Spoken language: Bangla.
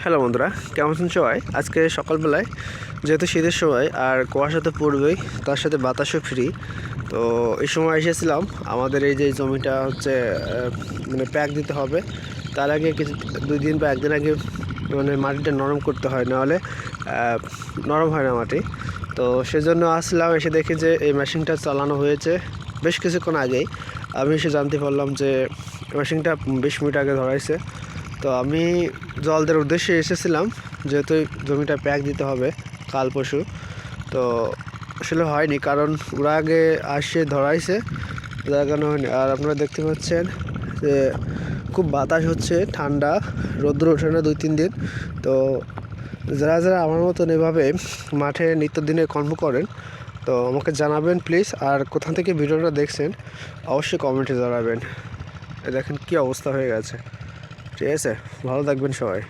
হ্যালো বন্ধুরা, কেমন আছেন সবাই? আজকে সকালবেলায় যেহেতু শীতের সময় আর কুয়াশা তো পড়বেই, তার সাথে বাতাসও ফ্রি। তো এই সময় এসেছিলাম আমাদের এই যে জমিটা হচ্ছে মানে প্যাক দিতে হবে। তার আগে কিছু 2 দিন বা 1 দিন আগে মানে মাটিটা নরম করতে হয়, নাহলে নরম হয় না মাটি। তো সেজন্য আসলাম, এসে দেখি যে এই মেশিনটা চালানো হয়েছে বেশ কিছুক্ষণ আগেই। আমি এসে জানতে পারলাম যে মেশিনটা 20 মিনিট আগে ধরাইছে। তো আমি জল দেওয়ার উদ্দেশ্যে এসেছিলাম, যেহেতু জমিটা প্যাক দিতে হবে কাল পরশু। তো আসলে হয়নি, কারণ ওরা আগে আসে ধরাইছে, যার কারণে হয়নি। আর আপনারা দেখতে পাচ্ছেন যে খুব বাতাস হচ্ছে, ঠান্ডা, রৌদ্র ওঠে না 2-3 দিন। তো যারা যারা আমার মতন এভাবে মাঠে নিত্যদিনে কর্ম করেন, তো আমাকে জানাবেন প্লিজ। আর কোথা থেকে ভিডিওটা দেখছেন অবশ্যই কমেন্টে জানাবেন। দেখেন কী অবস্থা হয়ে গেছে। ঠিক আছে, ভালো থাকবেন সবাই।